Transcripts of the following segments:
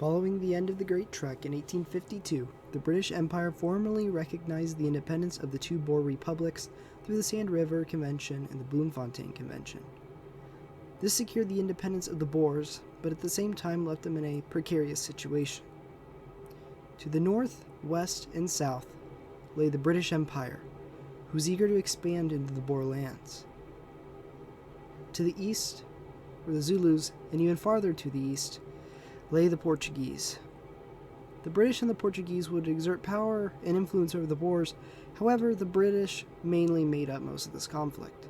Following the end of the Great Trek in 1852, the British Empire formally recognized the independence of the two Boer republics through the Sand River Convention and the Bloemfontein Convention. This secured the independence of the Boers, but at the same time left them in a precarious situation. To the north, west, and south lay the British Empire, who was eager to expand into the Boer lands. To the east were the Zulus, and even farther to the east lay the Portuguese. The British and the Portuguese would exert power and influence over the Boers. However, the British mainly made up most of this conflict.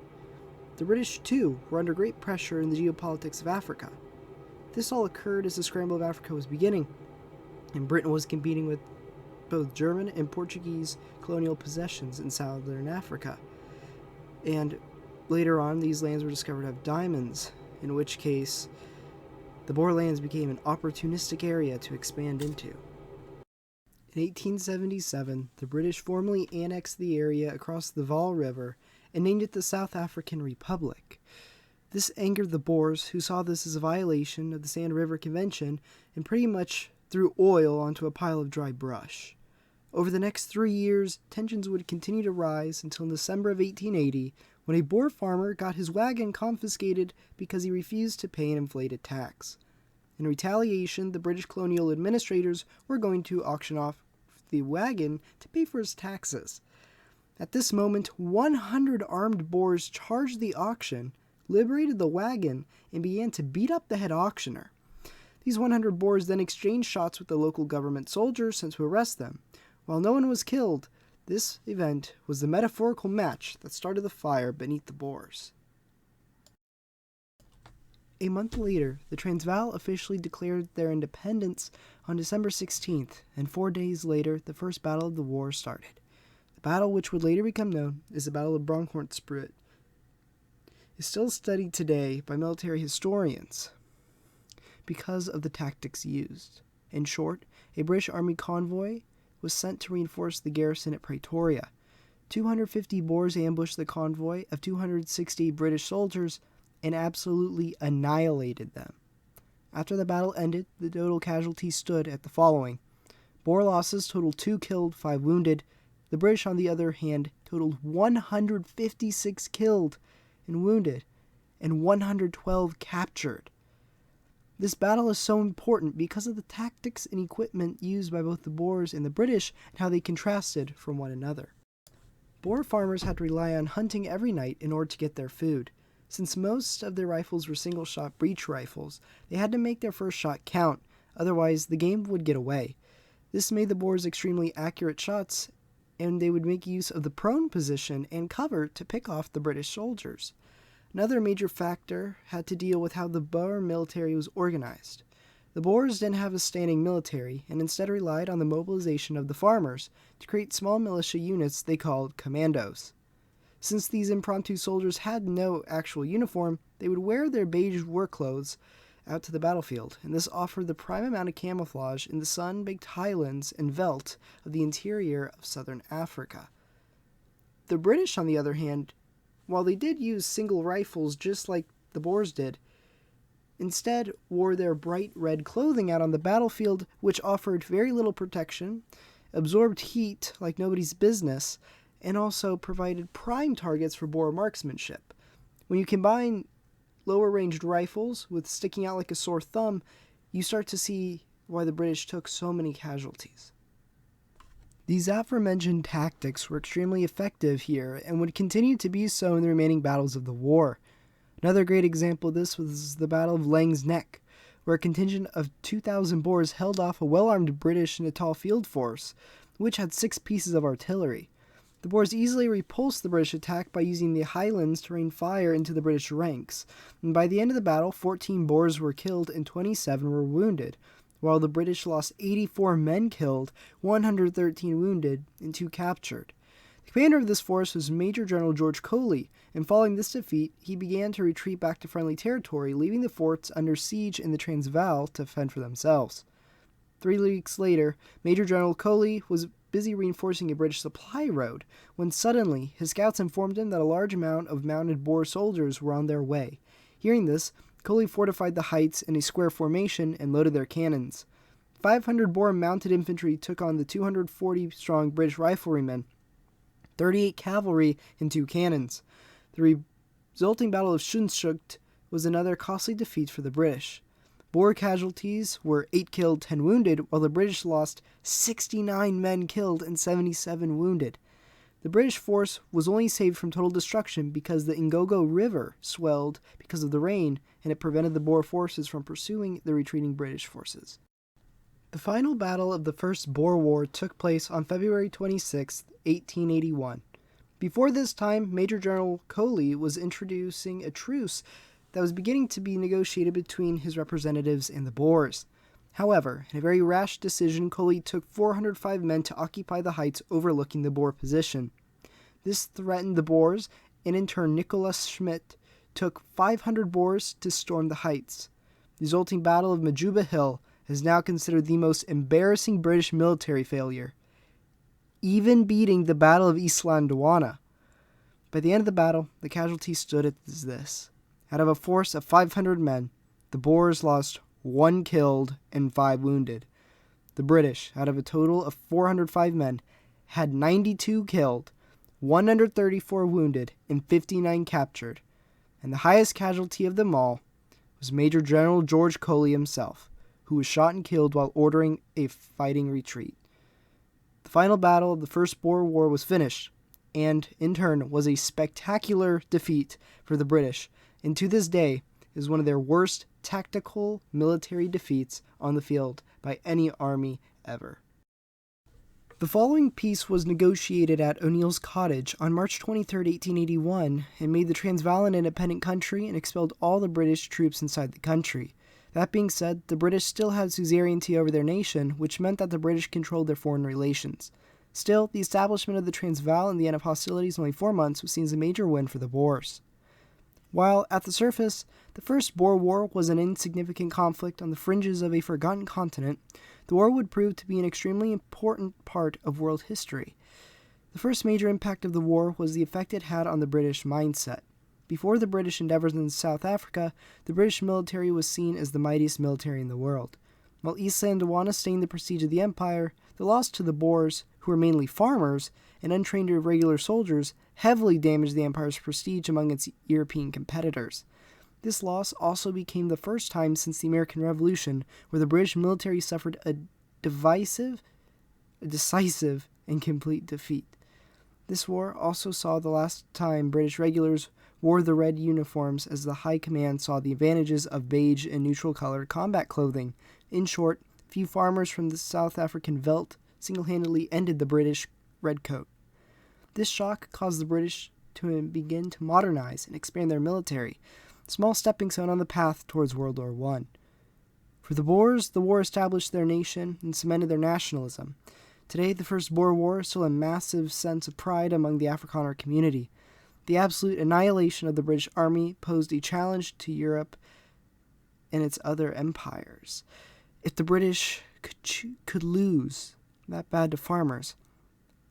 The British, too, were under great pressure in the geopolitics of Africa. This all occurred as the scramble of Africa was beginning, and Britain was competing with both German and Portuguese colonial possessions in southern Africa. And later on, these lands were discovered to have diamonds, in which case the Boer lands became an opportunistic area to expand into. In 1877, the British formally annexed the area across the Vaal River and named it the South African Republic. This angered the Boers, who saw this as a violation of the Sand River Convention and pretty much threw oil onto a pile of dry brush. Over the next 3 years, tensions would continue to rise until December of 1880, when a Boer farmer got his wagon confiscated because he refused to pay an inflated tax. In retaliation, the British colonial administrators were going to auction off the wagon to pay for his taxes. At this moment, 100 armed Boers charged the auction, liberated the wagon, and began to beat up the head auctioneer. These 100 Boers then exchanged shots with the local government soldiers sent to arrest them. While no one was killed, this event was the metaphorical match that started the fire beneath the Boers. A month later, the Transvaal officially declared their independence on December 16th, and 4 days later, the first battle of the war started. The battle, which would later become known as the Battle of Bronkhortspruit, is still studied today by military historians because of the tactics used. In short, a British Army convoy was sent to reinforce the garrison at Pretoria. 250 Boers ambushed the convoy of 260 British soldiers and absolutely annihilated them. After the battle ended, the total casualties stood at the following. Boer losses totaled 2 killed, 5 wounded. The British, on the other hand, totaled 156 killed and wounded, and 112 captured. This battle is so important because of the tactics and equipment used by both the Boers and the British and how they contrasted from one another. Boer farmers had to rely on hunting every night in order to get their food. Since most of their rifles were single-shot breech rifles, they had to make their first shot count, otherwise the game would get away. This made the Boers extremely accurate shots, and they would make use of the prone position and cover to pick off the British soldiers. Another major factor had to deal with how the Boer military was organized. The Boers didn't have a standing military, and instead relied on the mobilization of the farmers to create small militia units they called commandos. Since these impromptu soldiers had no actual uniform, they would wear their beige work clothes out to the battlefield, and this offered the prime amount of camouflage in the sun-baked highlands and veldt of the interior of southern Africa. The British, on the other hand, while they did use single rifles just like the Boers did, instead wore their bright red clothing out on the battlefield, which offered very little protection, absorbed heat like nobody's business, and also provided prime targets for Boer marksmanship. When you combine lower-ranged rifles with sticking out like a sore thumb, you start to see why the British took so many casualties. These aforementioned tactics were extremely effective here and would continue to be so in the remaining battles of the war. Another great example of this was the Battle of Laing's Nek, where a contingent of 2,000 Boers held off a well-armed British Natal field force, which had 6 pieces of artillery. The Boers easily repulsed the British attack by using the highlands to rain fire into the British ranks, and by the end of the battle, 14 Boers were killed and 27 were wounded, while the British lost 84 men killed, 113 wounded, and 2 captured. The commander of this force was Major General George Coley, and following this defeat, he began to retreat back to friendly territory, leaving the forts under siege in the Transvaal to fend for themselves. 3 weeks later, Major General Coley was busy reinforcing a British supply road, when suddenly his scouts informed him that a large amount of mounted Boer soldiers were on their way. Hearing this, Coley fortified the heights in a square formation and loaded their cannons. 500 Boer mounted infantry took on the 240-strong British riflemen, 38 cavalry, and 2 cannons. The resulting Battle of Schunschucht was another costly defeat for the British. Boer casualties were 8 killed, 10 wounded, while the British lost 69 men killed and 77 wounded. The British force was only saved from total destruction because the Ingogo River swelled because of the rain, and it prevented the Boer forces from pursuing the retreating British forces. The final battle of the First Boer War took place on February 26, 1881. Before this time, Major General Coley was introducing a truce that was beginning to be negotiated between his representatives and the Boers. However, in a very rash decision, Coley took 405 men to occupy the heights overlooking the Boer position. This threatened the Boers, and in turn Nicholas Schmidt took 500 Boers to storm the heights. The resulting Battle of Majuba Hill is now considered the most embarrassing British military failure, even beating the Battle of Isandlwana. By the end of the battle, the casualties stood as this. Out of a force of 500 men, the Boers lost 1 killed and 5 wounded. The British, out of a total of 405 men, had 92 killed, 134 wounded, and 59 captured. And the highest casualty of them all was Major General George Coley himself, who was shot and killed while ordering a fighting retreat. The final battle of the First Boer War was finished, and, in turn, was a spectacular defeat for the British, and to this day is one of their worst tactical military defeats on the field by any army ever. The following peace was negotiated at O'Neill's Cottage on March 23, 1881, and made the Transvaal an independent country and expelled all the British troops inside the country. That being said, the British still had suzerainty over their nation, which meant that the British controlled their foreign relations. Still, the establishment of the Transvaal and the end of hostilities in only 4 months was seen as a major win for the Boers. While, at the surface, the First Boer War was an insignificant conflict on the fringes of a forgotten continent, the war would prove to be an extremely important part of world history. The first major impact of the war was the effect it had on the British mindset. Before the British endeavors in South Africa, the British military was seen as the mightiest military in the world. While Isandlwana stained the prestige of the empire, the loss to the Boers, who were mainly farmers and untrained irregular soldiers, heavily damaged the empire's prestige among its European competitors. This loss also became the first time since the American Revolution where the British military suffered a decisive, and complete defeat. This war also saw the last time British regulars wore the red uniforms, as the High Command saw the advantages of beige and neutral-colored combat clothing. In short, few farmers from the South African veldt single-handedly ended the British redcoat. This shock caused the British to begin to modernize and expand their military, a small stepping stone on the path towards World War I. For the Boers, the war established their nation and cemented their nationalism. Today, the First Boer War is still a massive sense of pride among the Afrikaner community. The absolute annihilation of the British Army posed a challenge to Europe and its other empires. If the British could lose that bad to farmers,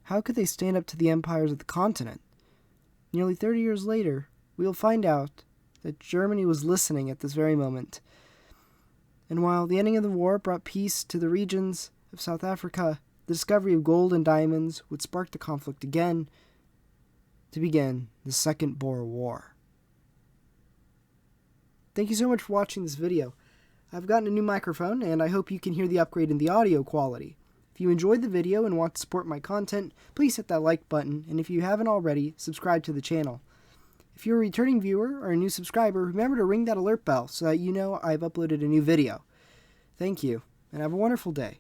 how could they stand up to the empires of the continent? Nearly 30 years later, we will find out that Germany was listening at this very moment. And while the ending of the war brought peace to the regions of South Africa, the discovery of gold and diamonds would spark the conflict again to begin the Second Boer War. Thank you so much for watching this video. I've gotten a new microphone, and I hope you can hear the upgrade in the audio quality. If you enjoyed the video and want to support my content, please hit that like button, and if you haven't already, subscribe to the channel. If you're a returning viewer or a new subscriber, remember to ring that alert bell so that you know I've uploaded a new video. Thank you, and have a wonderful day.